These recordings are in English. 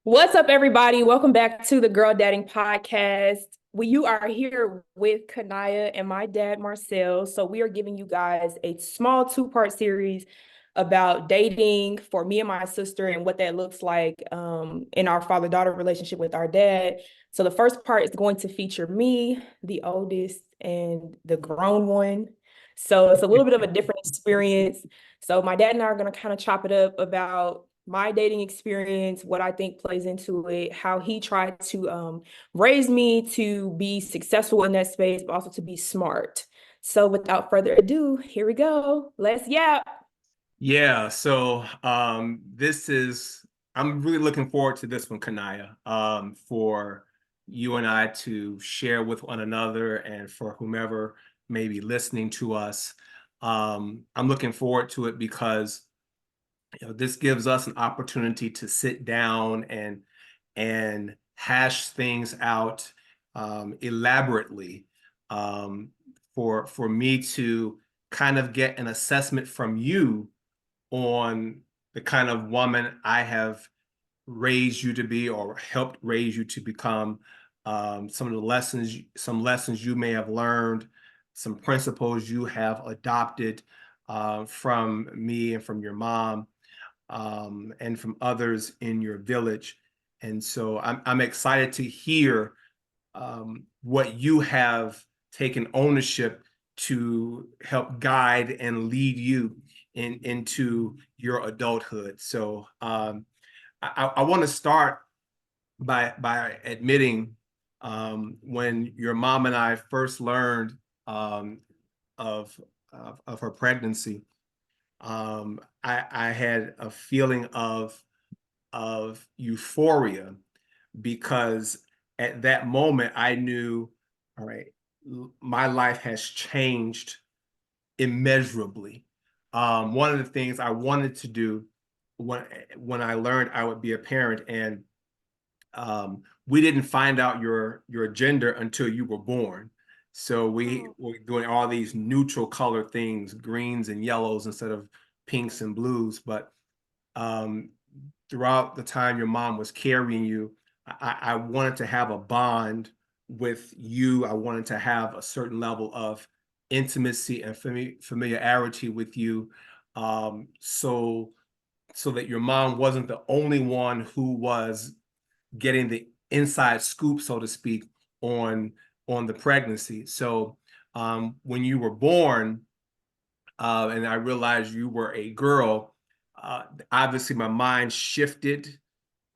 What's up, everybody? Welcome back to the Girl Dating Podcast. You are here with Kinaya and my dad, Marcel. So we are giving you guys a small two-part series about dating for me and my sister and what that looks like in our father-daughter relationship with our dad. So the first part is going to feature me, the oldest, and the grown one. So it's a little bit of a different experience. So my dad and I are going to kind of chop it up about my dating experience, what I think plays into it, how he tried to raise me to be successful in that space, but also to be smart. So without further ado, here we go. Let's yap. Yeah, so I'm really looking forward to this one, Kanaya, for you and I to share with one another and for whomever may be listening to us. I'm looking forward to it because this gives us an opportunity to sit down and hash things out elaborately, um, for me to kind of get an assessment from you on the kind of woman I have raised you to be or helped raise you to become. Some lessons you may have learned, some principles you have adopted from me and from your mom, and from others in your village. And so I'm excited to hear what you have taken ownership to help guide and lead you into your adulthood. So I want to start by admitting, when your mom and I first learned um, of, of her pregnancy, I had a feeling of euphoria because at that moment I knew, all right, my life has changed immeasurably. One of the things I wanted to do when when I learned I would be a parent, and we didn't find out your gender until you were born. So we Oh, were doing all these neutral color things, greens and yellows instead of pinks and blues. But um, throughout the time your mom was carrying you, I wanted to have a bond with you. I wanted to have a certain level of intimacy and familiarity with you, so that your mom wasn't the only one who was getting the inside scoop, so to speak, on the pregnancy. So when you were born, and I realized you were a girl, obviously my mind shifted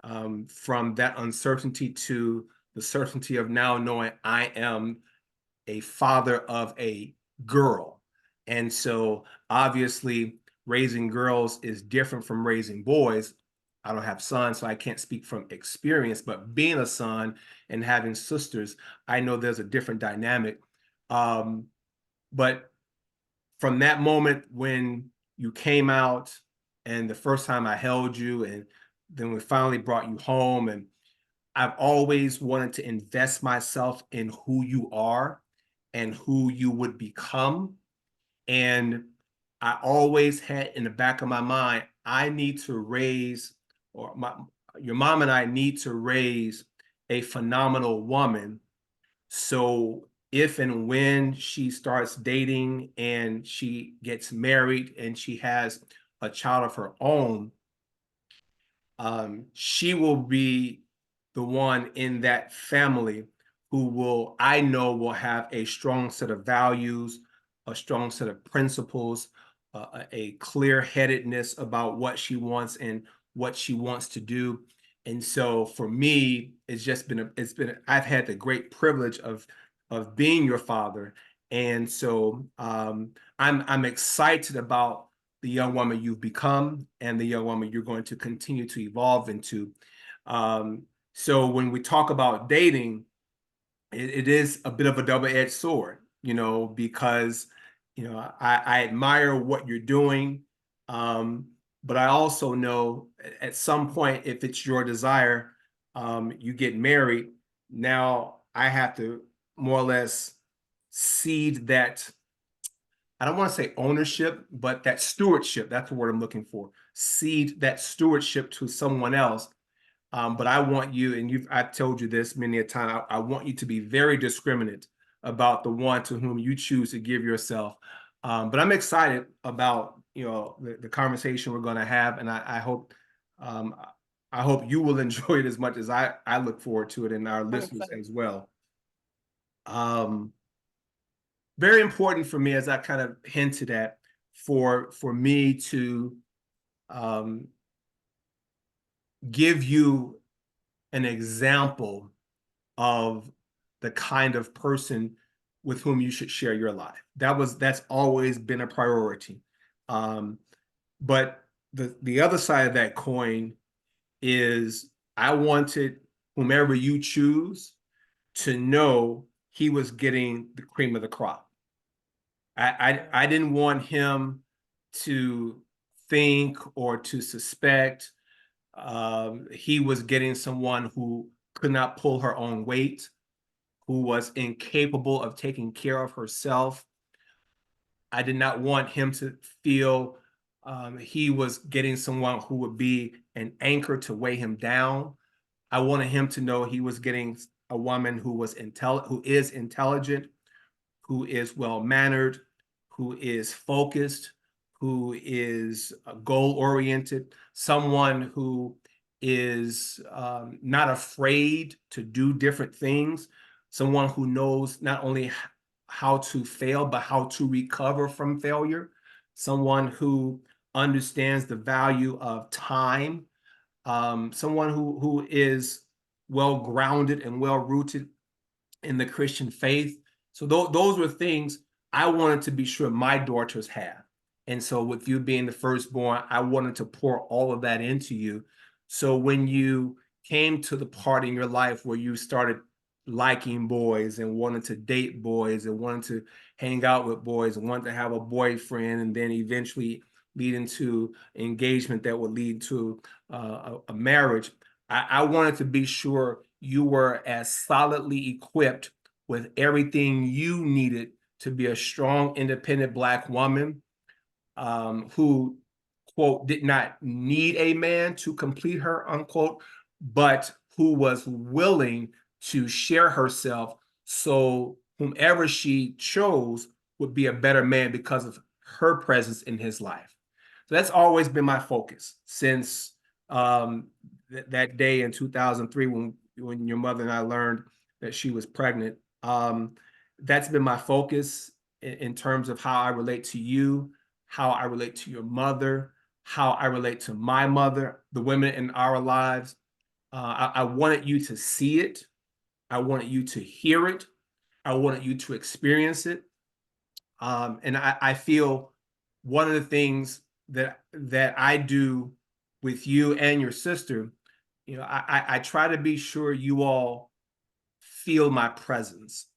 from that uncertainty to the certainty of now knowing I am a father of a girl. And so obviously raising girls is different from raising boys. I don't have sons, so I can't speak from experience, but being a son and having sisters, I know there's a different dynamic. But from that moment when you came out and the first time I held you, and then we finally brought you home, and I've always wanted to invest myself in who you are and who you would become. And I always had in the back of my mind, I need to raise, or your mom and I need to raise a phenomenal woman. So if and when she starts dating and she gets married and she has a child of her own, she will be the one in that family who I know will have a strong set of values, a strong set of principles, a clear headedness about what she wants and what she wants to do. And so for me, I've had the great privilege of being your father. And so I'm excited about the young woman you've become and the young woman you're going to continue to evolve into. Um, so when we talk about dating, it is a bit of a double-edged sword, because I admire what you're doing, but I also know at some point, if it's your desire, you get married. Now I have to more or less cede that. I don't want to say ownership, but that stewardship, that's the word I'm looking for. Cede that stewardship to someone else, But I want you, and I've told you this many a time, I want you to be very discriminate about the one to whom you choose to give yourself. But I'm excited about, the conversation we're going to have, and um, I hope you will enjoy it as much as I look forward to it, and our I'm listeners excited. as well. Um, Very important for me, as I kind of hinted at, for me to um, give you an example of the kind of person with whom you should share your life. That's always been a priority. Um, but the other side of that coin is I wanted whomever you choose to know he was getting the cream of the crop. I didn't want him to think or to suspect he was getting someone who could not pull her own weight, who was incapable of taking care of herself. I did not want him to feel he was getting someone who would be an anchor to weigh him down. I wanted him to know he was getting a woman who is intelligent, who is well mannered, who is focused, who is goal oriented, someone who is not afraid to do different things, someone who knows not only how to fail, but how to recover from failure, someone who understands the value of time, someone who is well grounded and well rooted in the Christian faith. So those were things I wanted to be sure my daughters have. And so with you being the firstborn, I wanted to pour all of that into you. So when you came to the part in your life where you started liking boys and wanted to date boys and wanted to hang out with boys and wanted to have a boyfriend and then eventually lead into engagement that would lead to a marriage, I wanted to be sure you were as solidly equipped with everything you needed to be a strong, independent Black woman who, quote, did not need a man to complete her, unquote, but who was willing to share herself so whomever she chose would be a better man because of her presence in his life. So that's always been my focus since that day in 2003 when your mother and I learned that she was pregnant. That's been my focus in terms of how I relate to you, how I relate to your mother, how I relate to my mother, the women in our lives. I wanted you to see it. I wanted you to hear it. I wanted you to experience it. And I feel one of the things that I do with you and your sister, I try to be sure you all feel my presence.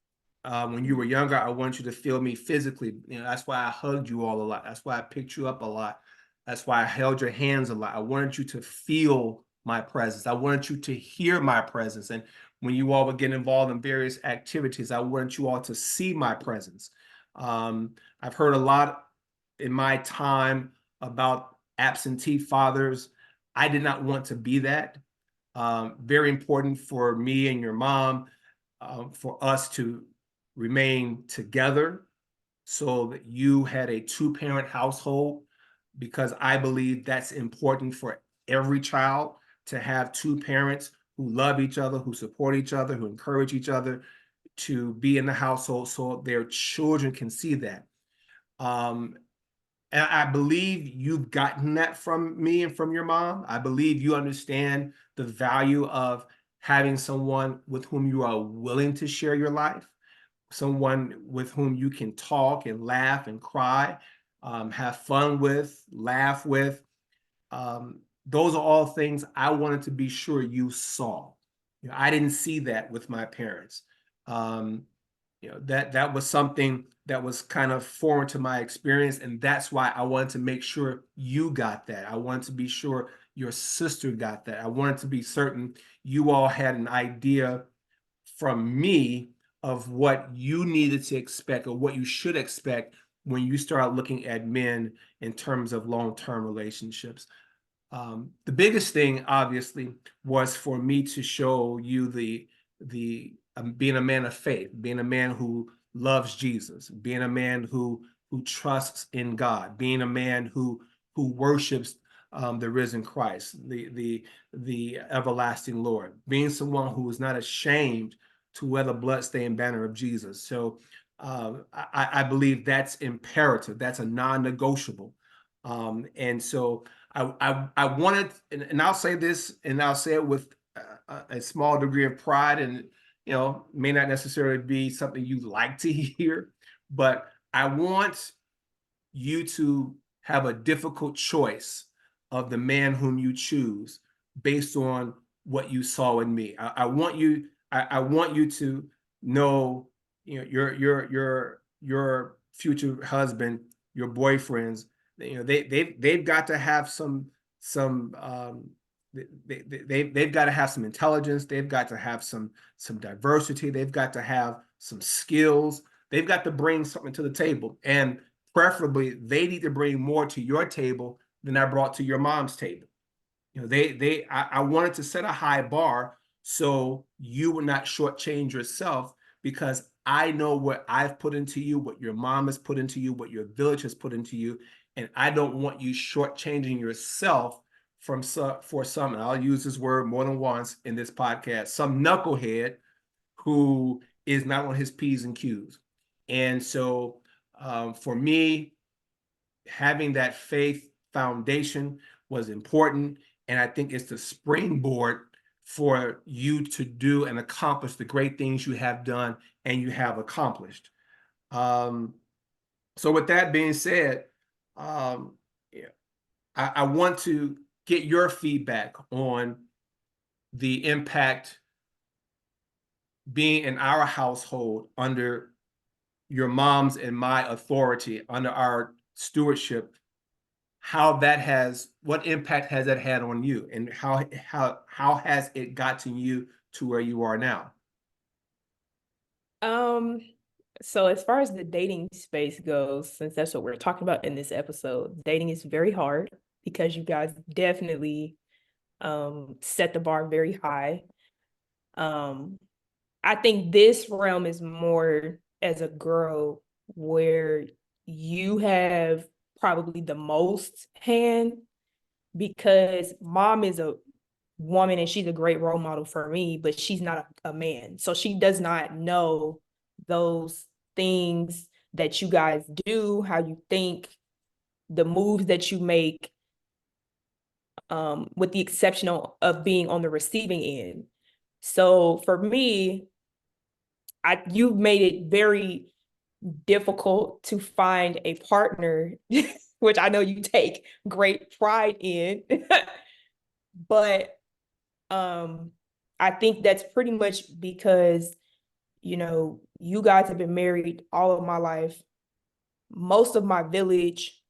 When you were younger, I want you to feel me physically. That's why I hugged you all a lot. That's why I picked you up a lot. That's why I held your hands a lot. I wanted you to feel my presence. I wanted you to hear my presence. And when you all would get involved in various activities, I wanted you all to see my presence. I've heard a lot in my time about absentee fathers. I did not want to be that. Very important for me and your mom for us to remain together so that you had a two-parent household, because I believe that's important for every child to have two parents who love each other, who support each other, who encourage each other to be in the household so their children can see that. Um, and I believe you've gotten that from me and from your mom. I believe you understand the value of having someone with whom you are willing to share your life, someone with whom you can talk and laugh and cry, have fun with, laugh with. Those are all things I wanted to be sure you saw. I didn't see that with my parents. Um, that was something that was kind of foreign to my experience, and that's why I wanted to make sure you got that. I wanted to be sure your sister got that. I wanted to be certain you all had an idea from me of what you needed to expect or what you should expect when you start looking at men in terms of long-term relationships. The biggest thing, obviously, was for me to show you the being a man of faith, being a man who loves Jesus, being a man who trusts in God, being a man who worships the risen Christ, the everlasting Lord, being someone who is not ashamed to wear the bloodstained banner of Jesus. So I believe that's imperative. That's a non-negotiable. And so I wanted, and I'll say this, and I'll say it with a small degree of pride, and may not necessarily be something you like to hear, but I want you to have a difficult choice of the man whom you choose based on what you saw in me. I want you, I want you to know, your future husband, your boyfriends, they've got to have some they've got to have some intelligence, they've got to have some diversity, they've got to have some skills, they've got to bring something to the table, and preferably they need to bring more to your table than I brought to your mom's table. I wanted to set a high bar so you would not shortchange yourself, because I know what I've put into you, what your mom has put into you, what your village has put into you, and I don't want you shortchanging yourself for some, and I'll use this word more than once in this podcast, some knucklehead who is not on his P's and Q's. And so for me, having that faith foundation was important. And I think it's the springboard for you to do and accomplish the great things you have done and you have accomplished. Um, so with that being said, yeah, I want to get your feedback on the impact being in our household under your mom's and my authority, under our stewardship, what impact has that had on you, and how has it gotten you to where you are now? Um, so as far as the dating space goes, since that's what we're talking about in this episode, dating is very hard because you guys definitely set the bar very high. Um, I think this realm is more as a girl where you have probably the most hand, because mom is a woman and she's a great role model for me, but she's not a man. So she does not know those things that you guys do, how you think, the moves that you make, with the exception of being on the receiving end. So for me, you've made it very difficult to find a partner, which I know you take great pride in. But I think that's pretty much because, you guys have been married all of my life. Most of my village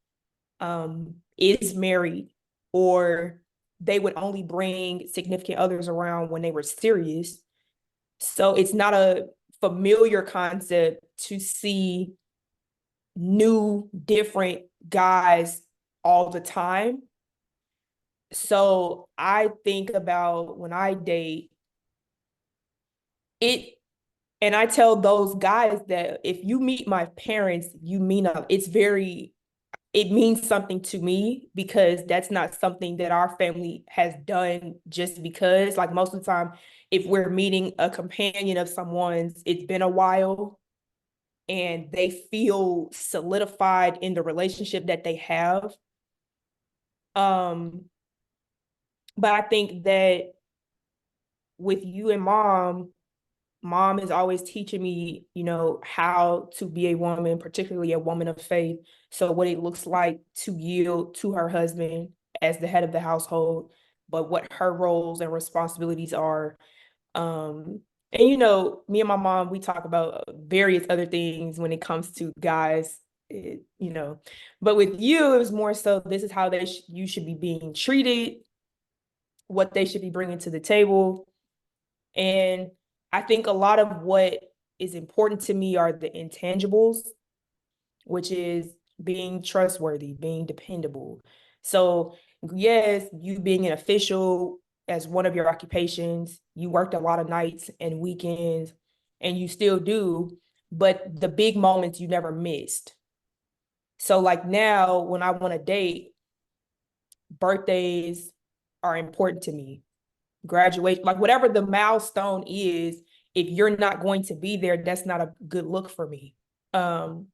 is married, or they would only bring significant others around when they were serious. So it's not a familiar concept to see new, different guys all the time. So I think about when I date it, and I tell those guys that if you meet my parents, it means something to me, because that's not something that our family has done just because. Like, most of the time, if we're meeting a companion of someone's, it's been a while and they feel solidified in the relationship that they have. Um, but I think that with you and mom is always teaching me, how to be a woman, particularly a woman of faith. So what it looks like to yield to her husband as the head of the household, but what her roles and responsibilities are. And me and my mom, we talk about various other things when it comes to guys, but with you, it was more so this is how you should be being treated, what they should be bringing to the table. And I think a lot of what is important to me are the intangibles, which is being trustworthy, being dependable. So Yes, you being an official as one of your occupations, you worked a lot of nights and weekends, and you still do, but the big moments you never missed. So like now when I want to date, birthdays are important to me. Graduation, like whatever the milestone is, if you're not going to be there, that's not a good look for me. Um,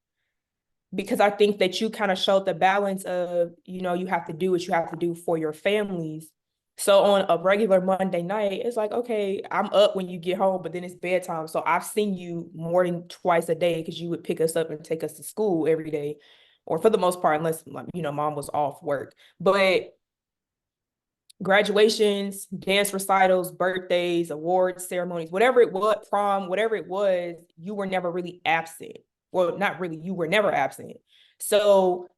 because I think that you kind of showed the balance of, you have to do what you have to do for your families. So on a regular Monday night, it's like, okay, I'm up when you get home, but then it's bedtime. So I've seen you more than twice a day because you would pick us up and take us to school every day, or for the most part, unless like, mom was off work. But graduations, dance recitals, birthdays, awards, ceremonies, whatever it was, prom, whatever it was, you were never really absent. Well, not really, you were never absent. So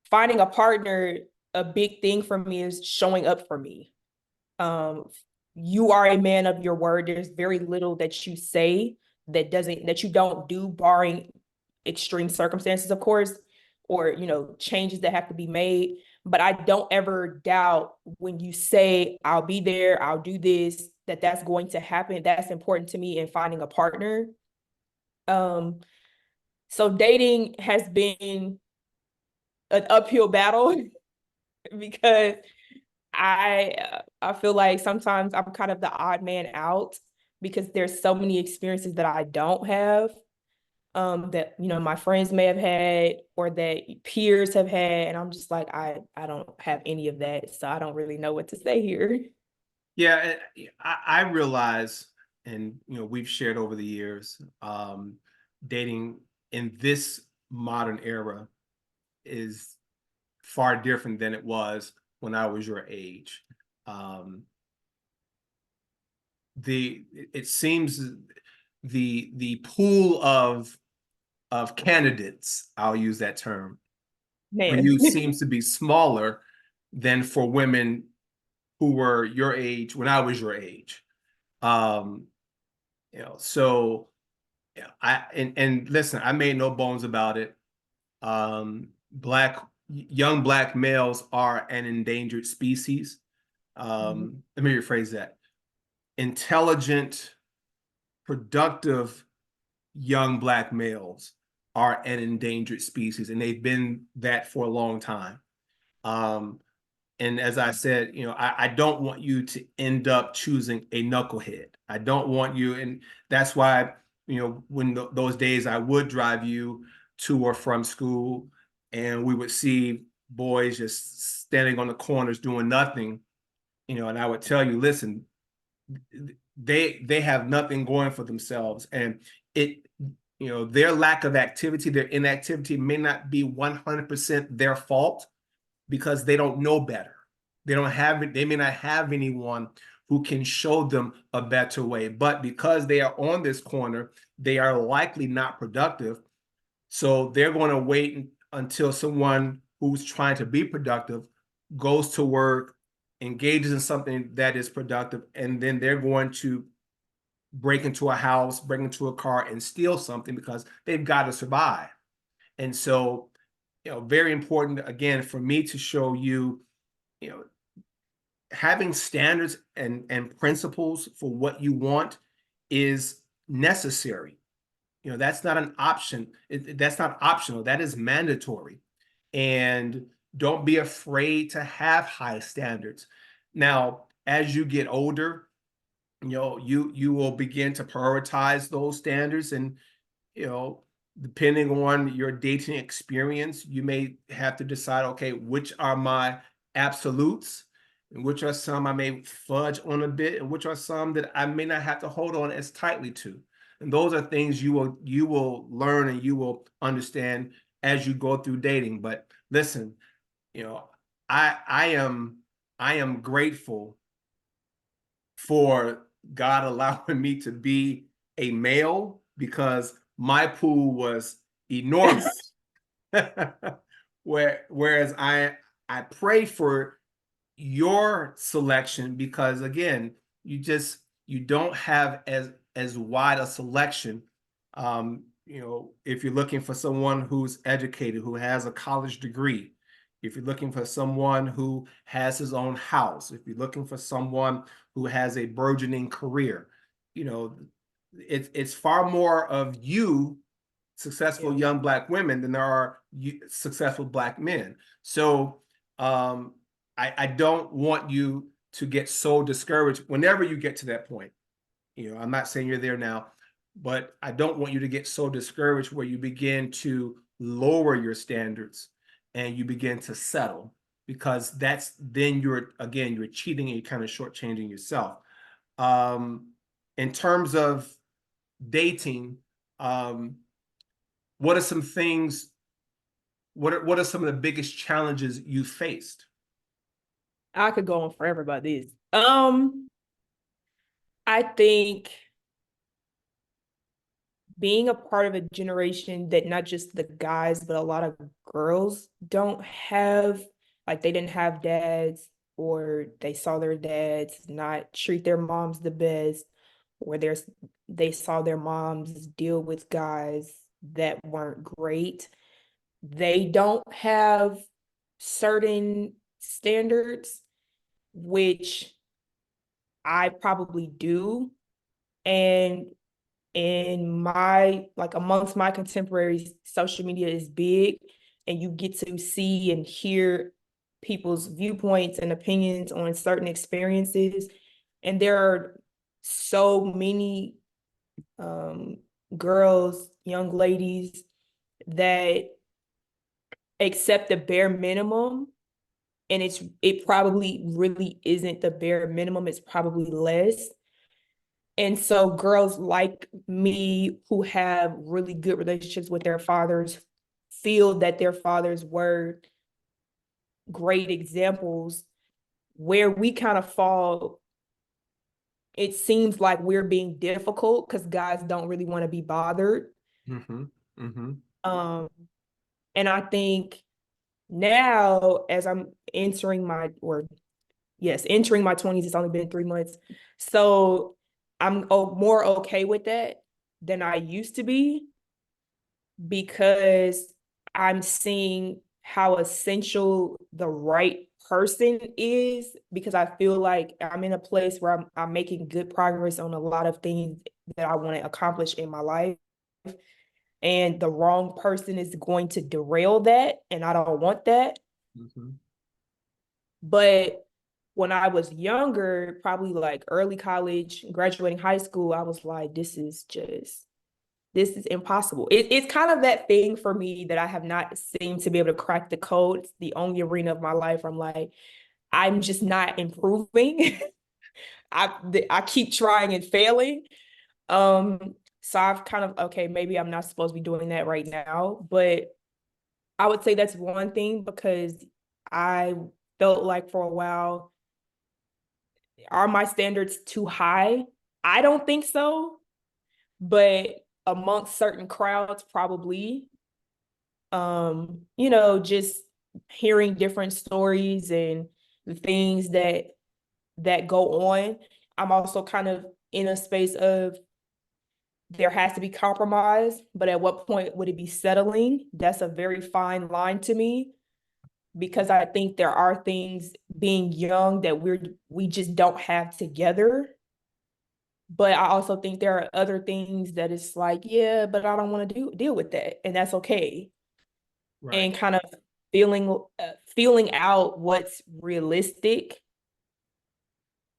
finding a partner, a big thing for me is showing up for me. Um, you are a man of your word. There's very little that you say that you don't do, barring extreme circumstances, of course, or changes that have to be made. But I don't ever doubt when you say, I'll be there, I'll do this, that's going to happen. That's important to me in finding a partner. Um, so dating has been an uphill battle because I feel like sometimes I'm kind of the odd man out because there's so many experiences that I don't have, that my friends may have had or that peers have had, and I'm just like I don't have any of that, so I don't really know what to say here. Yeah, I realize, and we've shared over the years, dating in this modern era is far different than it was when I was your age. Um, it seems the pool of candidates, I'll use that term, for Man. you seems to be smaller than for women who were your age when I was your age. Um, so yeah, and listen, I made no bones about it. Young black males are an endangered species. Let me rephrase that. Intelligent, productive young black males are an endangered species, and they've been that for a long time. Um, and as I said, I don't want you to end up choosing a knucklehead. I don't want you, and that's why, when those days I would drive you to or from school, and we would see boys just standing on the corners doing nothing, and I would tell you, listen, they have nothing going for themselves, and it their lack of activity, their inactivity may not be 100% their fault because they don't know better. They may not have anyone who can show them a better way, but because they are on this corner, they are likely not productive, so they're going to wait until someone who's trying to be productive goes to work, engages in something that is productive, and then they're going to break into a house, break into a car, and steal something because they've got to survive. And so, very important again for me to show you, you know, having standards and principles for what you want is necessary. That's not an option. That's not optional. That is mandatory. And don't be afraid to have high standards. Now, as you get older, you will begin to prioritize those standards, and you know depending on your dating experience, you may have to decide, okay, which are my absolutes and which are some I may fudge on a bit, and which are some that I may not have to hold on as tightly to. And those are things you will learn and you will understand as you go through dating. But listen, you know I am grateful for God allowing me to be a male because my pool was enormous. Whereas I pray for your selection because again, you don't have as wide a selection. If you're looking for someone who's educated, who has a college degree, if you're looking for someone who has his own house, if you're looking for someone who has a burgeoning career, you know, it's far more of you successful Yeah. young black women than there are successful black men. So I don't want you to get so discouraged whenever you get to that point. I'm not saying you're there now, but I don't want you to get so discouraged where you begin to lower your standards and you begin to settle, because that's then you're cheating and you're kind of shortchanging yourself. Um, in terms of dating, um, what are some things? What are some of the biggest challenges you faced? I could go on forever about this. I think being a part of a generation that not just the guys, but a lot of girls don't have, like they didn't have dads, or they saw their dads not treat their moms the best, or they saw their moms deal with guys that weren't great. They don't have certain standards, which I probably do. And in my, like amongst my contemporaries, social media is big, and you get to see and hear people's viewpoints and opinions on certain experiences. And there are so many um, girls, young ladies that accept the bare minimum, and it probably really isn't the bare minimum, it's probably less. And so girls like me who have really good relationships with their fathers feel that their fathers were great examples. Where we kind of fall, it seems like we're being difficult because guys don't really want to be bothered. Mm-hmm. Mm-hmm. Um, and I think now, as I'm entering my, or yes, entering my 20s, it's only been 3 months. So I'm more okay with that than I used to be, because I'm seeing how essential the right person is, because I feel like I'm in a place where I'm making good progress on a lot of things that I want to accomplish in my life. And the wrong person is going to derail that. And I don't want that. Mm-hmm. But when I was younger, probably like early college, graduating high school, I was like, this is impossible. It's kind of that thing for me that I have not seemed to be able to crack the code. It's the only arena of my life where I'm like, I'm just not improving. I keep trying and failing. So I've kind of, okay, maybe I'm not supposed to be doing that right now, but I would say that's one thing, because I felt like for a while, are my standards too high? I don't think so, but amongst certain crowds, probably. Just hearing different stories and the things that go on. I'm also kind of in a space of there has to be compromise, but at what point would it be settling? That's a very fine line to me, because I think there are things being young that we just don't have together. But I also think there are other things that it's like, yeah, but I don't want to deal with that, and that's okay. Right. And kind of feeling out what's realistic.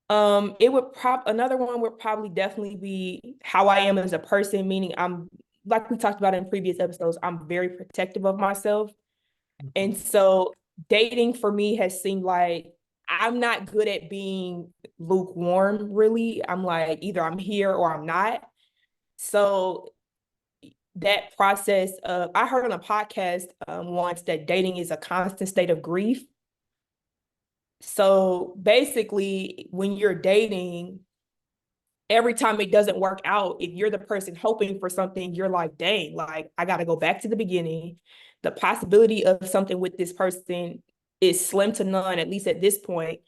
It would another one would probably definitely be how I am as a person, meaning I'm, like we talked about in previous episodes, I'm very protective of myself. Mm-hmm. And so dating for me has seemed like I'm not good at being lukewarm, really. I'm like, either I'm here or I'm not. So that process of, I heard on a podcast once that dating is a constant state of grief. So basically, when you're dating, every time it doesn't work out, if you're the person hoping for something, you're like, dang, like I got to go back to the beginning. The possibility of something with this person is slim to none, at least at this point.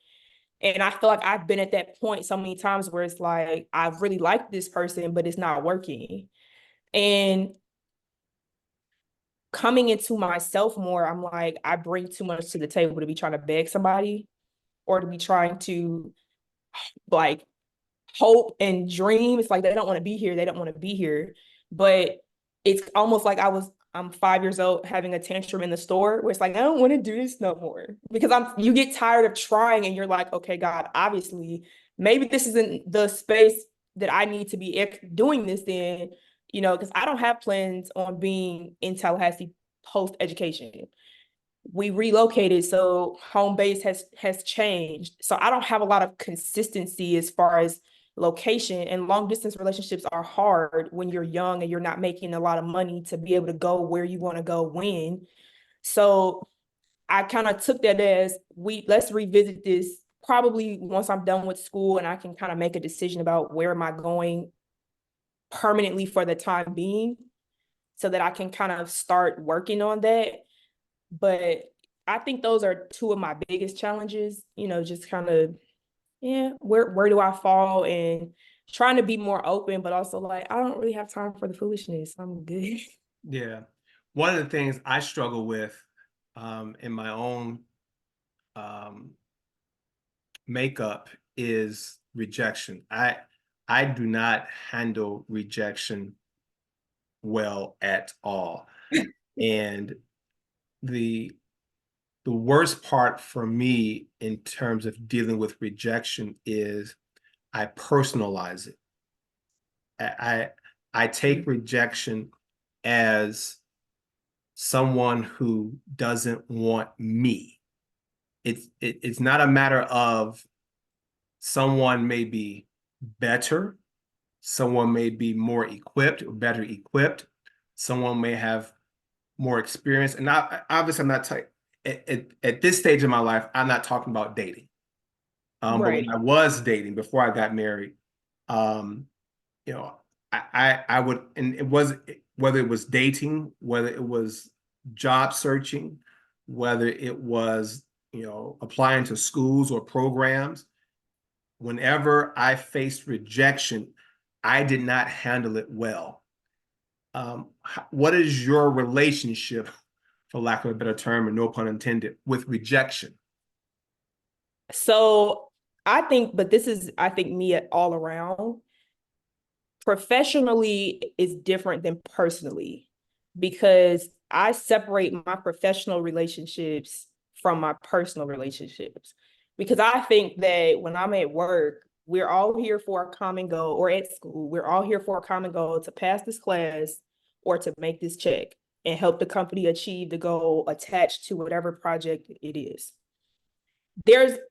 And I feel like I've been at that point so many times where it's like, I really like this person, but it's not working. And coming into myself more, I'm like, I bring too much to the table to be trying to beg somebody or to be trying to like hope and dream. It's like they don't want to be here. They don't want to be here. But it's almost like I'm 5 years old having a tantrum in the store where it's like, I don't want to do this no more. Because you get tired of trying and you're like, okay, God, obviously, maybe this isn't the space that I need to be doing this in, because I don't have plans on being in Tallahassee post education. We relocated, so home base has changed. So I don't have a lot of consistency as far as location, and long distance relationships are hard when you're young and you're not making a lot of money to be able to go where you want to go when. So I kind of took that as let's revisit this probably once I'm done with school and I can kind of make a decision about where am I going permanently for the time being so that I can kind of start working on that. But I think those are two of my biggest challenges, just kind of, yeah, where do I fall, and trying to be more open, but also like, I don't really have time for the foolishness. I'm good. Yeah. One of the things I struggle with in my own um, makeup is rejection. I do not handle rejection well at all. And the the worst part for me in terms of dealing with rejection is I personalize it. I I take rejection as someone who doesn't want me. It's not a matter of someone may be better, someone may be more equipped or better equipped, someone may have more experience. And obviously, I'm not at this stage of my life, I'm not talking about dating. But when Right. I was dating before I got married, um, you know, I would, and it was whether it was dating, whether it was job searching, whether it was applying to schools or programs. Whenever I faced rejection, I did not handle it well. What is your relationship, for lack of a better term, and no pun intended, with rejection? So I think, but this is, I think, me all around. Professionally is different than personally because I separate my professional relationships from my personal relationships. Because I think that when I'm at work, we're all here for a common goal, or at school, we're all here for a common goal to pass this class or to make this check and help the company achieve the goal attached to whatever project it is.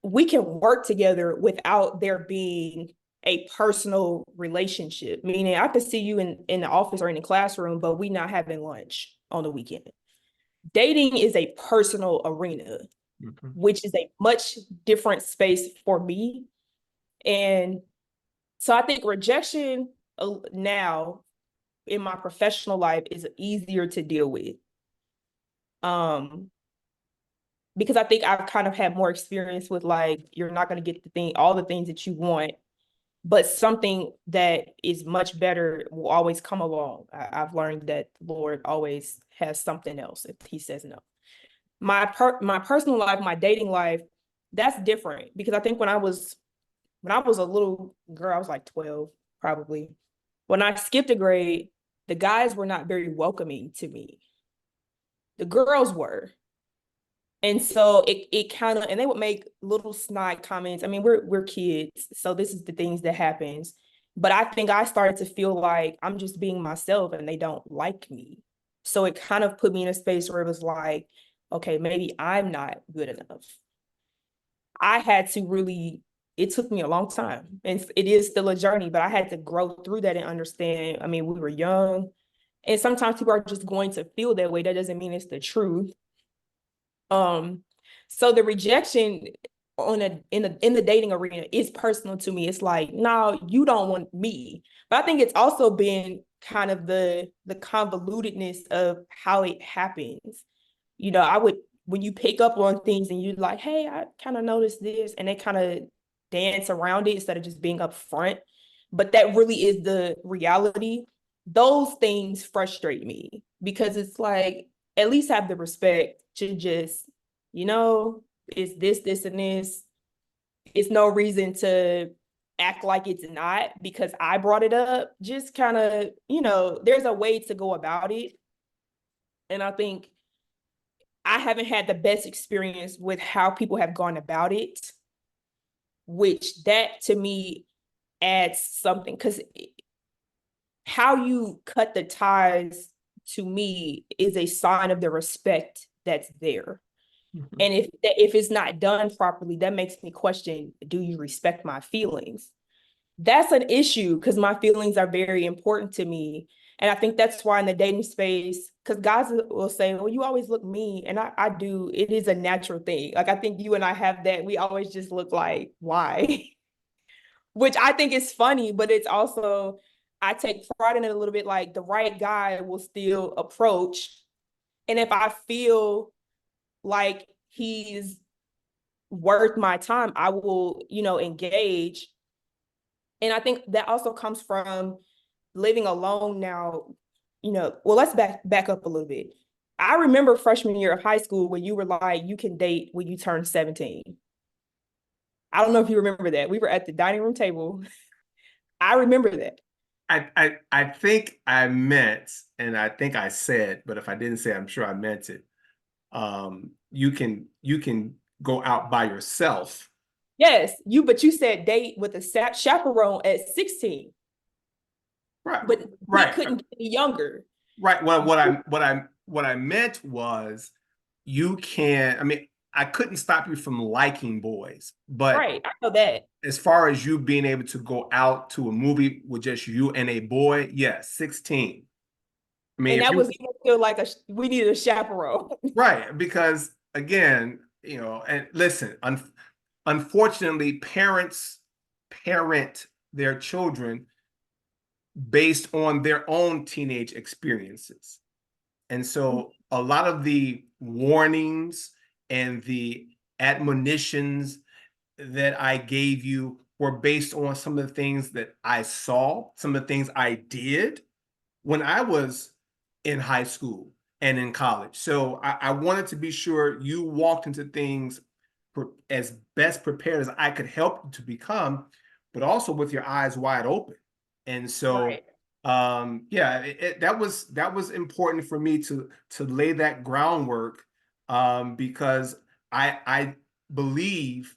We can work together without there being a personal relationship, meaning I could see you in the office or in the classroom, but we not having lunch on the weekend. Dating is a personal arena, Mhm. which is a much different space for me. And so I think rejection now in my professional life is easier to deal with. Because I think I've kind of had more experience with, like, you're not going to get all the things that you want, but something that is much better will always come along. I've learned that the Lord always has something else if he says no. My personal life, my dating life, that's different because I think when I was a little girl, I was like 12 probably. When I skipped a grade, the guys were not very welcoming to me. The girls were. And so it kind of, and they would make little snide comments. I mean, we're kids, so this is the things that happens. But I think I started to feel like I'm just being myself and they don't like me. So it kind of put me in a space where it was like, okay, maybe I'm not good enough. I had to really, it took me a long time. And it is still a journey, but I had to grow through that and understand. I mean, we were young, and sometimes people are just going to feel that way. That doesn't mean it's the truth. Um, so the rejection in the dating arena is personal to me. It's like, no, you don't want me. But I think it's also been kind of the convolutedness of how it happens. I would, when you pick up on things and you're like, hey, I kind of noticed this, and they kind of dance around it instead of just being upfront. But that really is the reality. Those things frustrate me because it's like, at least have the respect to just, you know, it's this, and this. It's no reason to act like it's not because I brought it up. Just kind of, there's a way to go about it. And I think I haven't had the best experience with how people have gone about it, which that to me adds something because how you cut the ties to me is a sign of the respect that's there. Mhm. And if it's not done properly, that makes me question, do you respect my feelings? That's an issue because my feelings are very important to me. And I think that's why in the dating space, because guys will say, well, you always look mean. And I do. It is a natural thing. Like, I think you and I have that. We always just look like, why? Which I think is funny, but it's also, I take pride in it a little bit. Like, the right guy will still approach. And if I feel like he's worth my time, I will, engage. And I think that also comes from living alone now. Well, let's back up a little bit. I remember freshman year of high school when you were like, you can date when you turn 17. I don't know if you remember that. We were at the dining room table. I remember that. I think I meant, and I think I said, but if I didn't say, I'm sure I meant it. You can go out by yourself. Yes, but you said date with a chaperone at 16, Right, but we right, couldn't get any younger. right. Well, what I meant was you can, I mean, I couldn't stop you from liking boys, but Right, I know that. as far as you being able to go out to a movie with just you and a boy, yes, 16. I mean, And if that was you even still like we needed a chaperone. right, because again, and listen, unfortunately, parents parent their children based on their own teenage experiences. And so a lot of the warnings and the admonitions that I gave you were based on some of the things that I saw, some of the things I did when I was in high school and in college. So I wanted to be sure you walked into things as best prepared as I could help you to become, but also with your eyes wide open. And so, Right. yeah, that was important for me to lay that groundwork, because I believe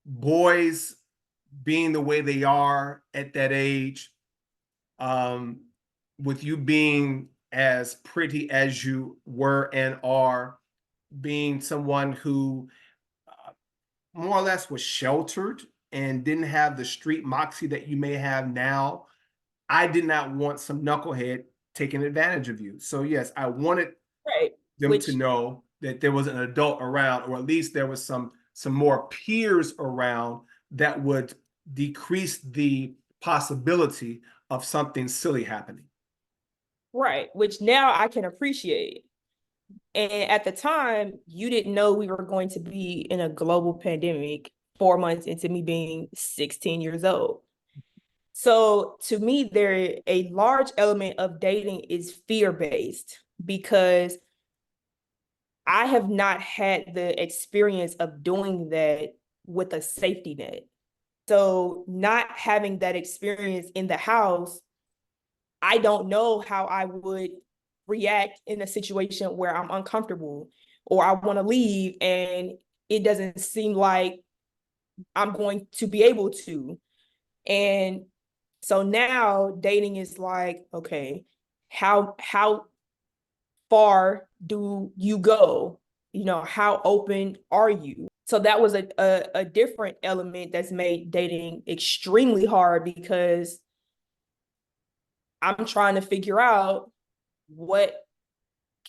boys being the way they are at that age, um, with you being as pretty as you were and are, being someone who more or less was sheltered and didn't have the street moxie that you may have now, I did not want some knucklehead taking advantage of you. So, yes, I wanted Right. them to Which, know that there was an adult around, or at least there was some more peers around that would decrease the possibility of something silly happening. right. Which now I can appreciate. And at the time, you didn't know we were going to be in a global pandemic 4 months into me being 16 years old. So to me, a large element of dating is fear-based because I have not had the experience of doing that with a safety net. So not having that experience in the house, I don't know how I would react in a situation where I'm uncomfortable or I want to leave and it doesn't seem like I'm going to be able to. And so now dating is like, okay, how far do you go? How open are you? So that was a different element that's made dating extremely hard because I'm trying to figure out what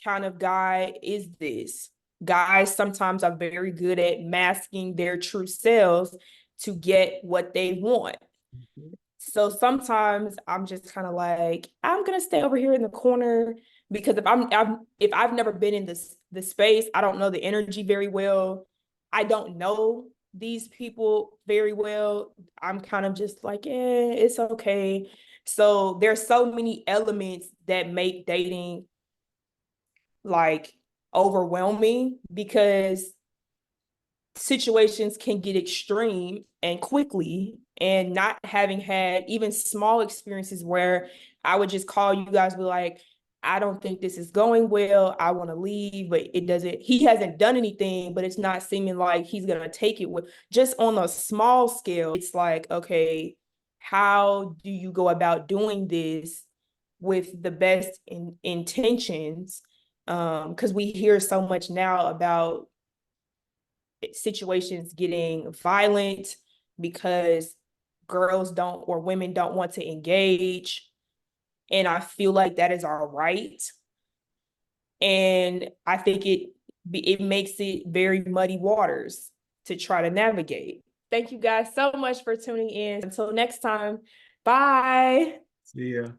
kind of guy is this? Guys sometimes are very good at masking their true selves to get what they want. So sometimes I'm just kind of like, I'm gonna stay over here in the corner because if I've never been in the space, I don't know the energy very well. I don't know these people very well. I'm kind of just like, yeah, it's okay. So there's so many elements that make dating like overwhelming because situations can get extreme and quickly, and not having had even small experiences where I would just call you guys, be like, I don't think this is going well, I want to leave, but it doesn't, he hasn't done anything, but it's not seeming like he's going to take it with, just on a small scale. It's like, okay, how do you go about doing this with the best intentions? Because we hear so much now about situations getting violent because girls don't, or women don't want to engage. And I feel like that is our right. And I think it makes it very muddy waters to try to navigate. Thank you guys so much for tuning in. Until next time, bye. See ya.